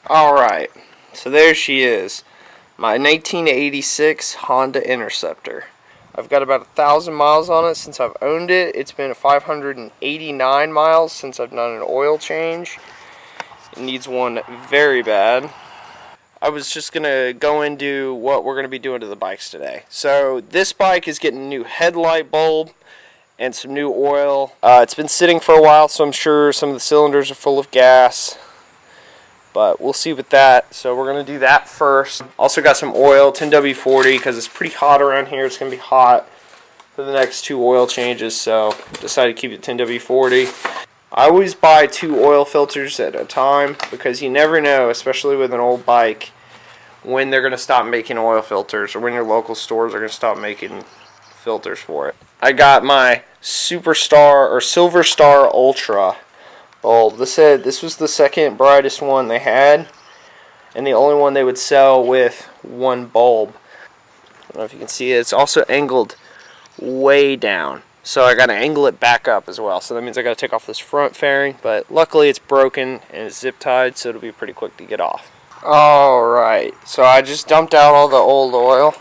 Alright, so there she is, my 1986 Honda Interceptor. I've got about 1,000 miles on it since I've owned it. It's been 589 miles since I've done an oil change. It needs one very bad. I was just going to go into what we're going to be doing to the bikes today. So this bike is getting a new headlight bulb and some new oil. It's been sitting for a while, so I'm sure some of the cylinders are full of gas. But we'll see with that. So we're going to do that first. Also got some oil, 10W40, because it's pretty hot around here. It's going to be hot for the next 2 oil changes, so decided to keep it 10W40. I always buy 2 oil filters at a time because you never know, especially with an old bike, when they're going to stop making oil filters or when your local stores are going to stop making filters for it. I got my Superstar or Silver Star Ultra bulb. This was the second brightest one they had, and the only one they would sell with one bulb. I don't know if you can see it. It's also angled way down, so I got to angle it back up as well. So that means I got to take off this front fairing, but luckily it's broken and it's zip tied, so it'll be pretty quick to get off. Alright, so I just dumped out all the old oil.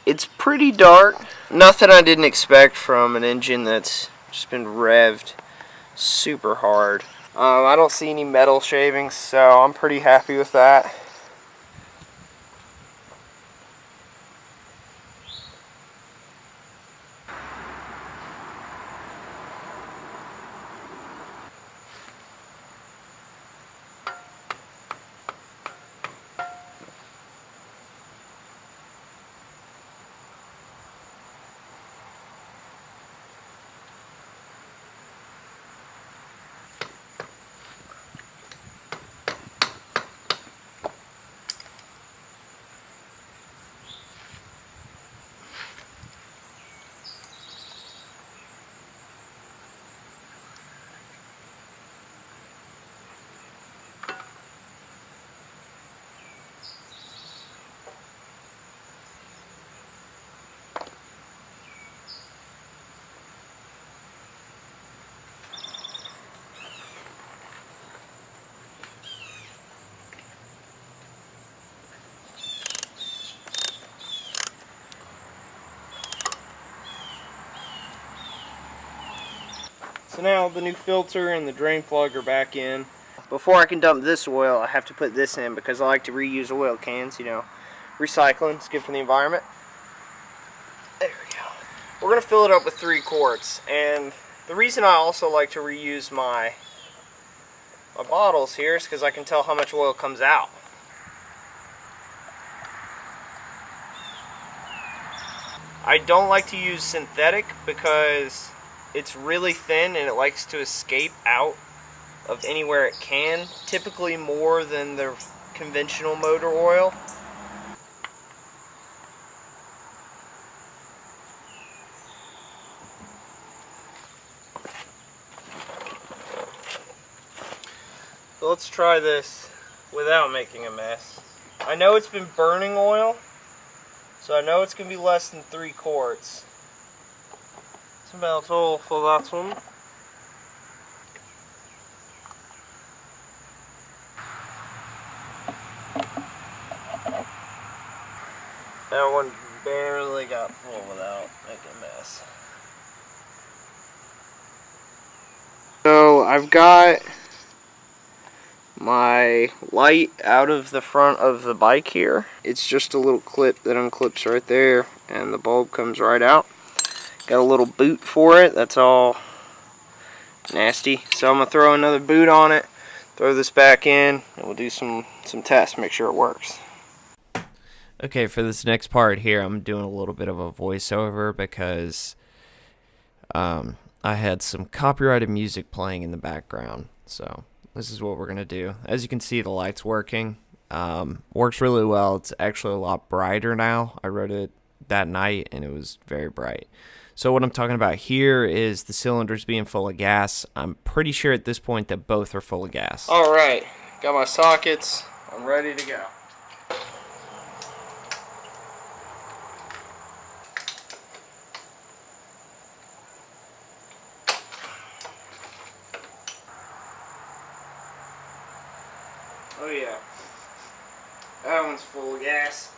It's pretty dark. Nothing I didn't expect from an engine that's just been revved super hard. I don't see any metal shavings, so I'm pretty happy with that. So now the new filter and the drain plug are back in. Before I can dump this oil, I have to put this in because I like to reuse oil cans, you know. Recycling is good for the environment. There we go. We're going to fill it up with 3 quarts. And the reason I also like to reuse my bottles here is because I can tell how much oil comes out. I don't like to use synthetic because it's really thin and it likes to escape out of anywhere it can, typically more than the conventional motor oil. So let's try this without making a mess. I know it's been burning oil, so I know it's going to be less than 3 quarts. It's about all for that one. That one barely got full without making a mess. So I've got my light out of the front of the bike here. It's just a little clip that unclips right there and the bulb comes right out. Got a little boot for it, that's all nasty. So I'm going to throw another boot on it, throw this back in, and we'll do some tests, make sure it works. Okay, for this next part here, I'm doing a little bit of a voiceover because I had some copyrighted music playing in the background. So this is what we're going to do. As you can see, the light's working. Works really well. It's actually a lot brighter now. I wrote it that night, and it was very bright. So what I'm talking about here is the cylinders being full of gas. I'm pretty sure at this point that both are full of gas. Alright, got my sockets. I'm ready to go. Oh yeah. That one's full of gas.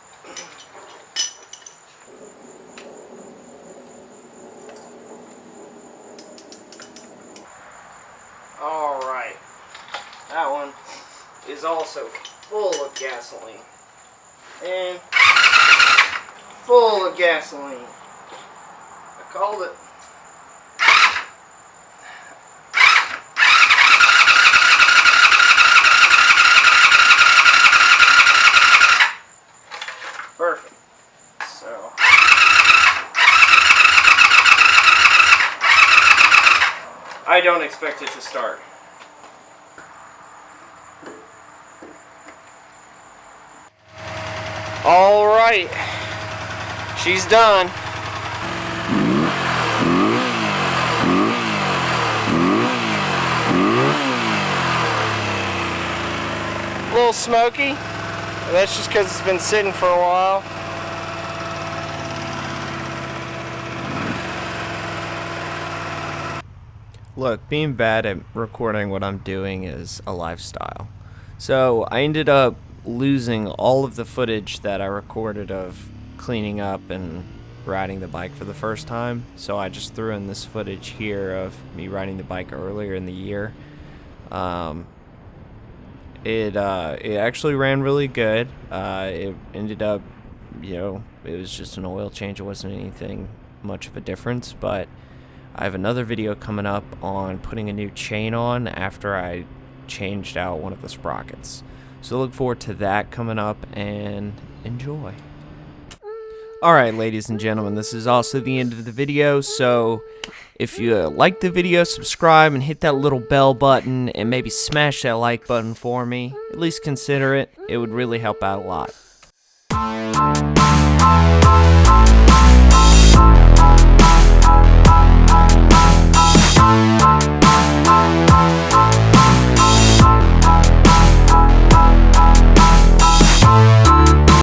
Alright. That one is also full of gasoline. And full of gasoline. I called it. Perfect. So I don't expect it to start. All right, she's done. A little smoky. That's just because it's been sitting for a while. Look, being bad at recording what I'm doing is a lifestyle. So I ended up losing all of the footage that I recorded of cleaning up and riding the bike for the first time. So I just threw in this footage here of me riding the bike earlier in the year. It actually ran really good. It ended up, it was just an oil change. It wasn't anything much of a difference, but I have another video coming up on putting a new chain on after I changed out one of the sprockets. So look forward to that coming up and enjoy. Alright, ladies and gentlemen, this is also the end of the video, so if you like the video, subscribe and hit that little bell button and maybe smash that like button for me. At least consider it. It would really help out a lot.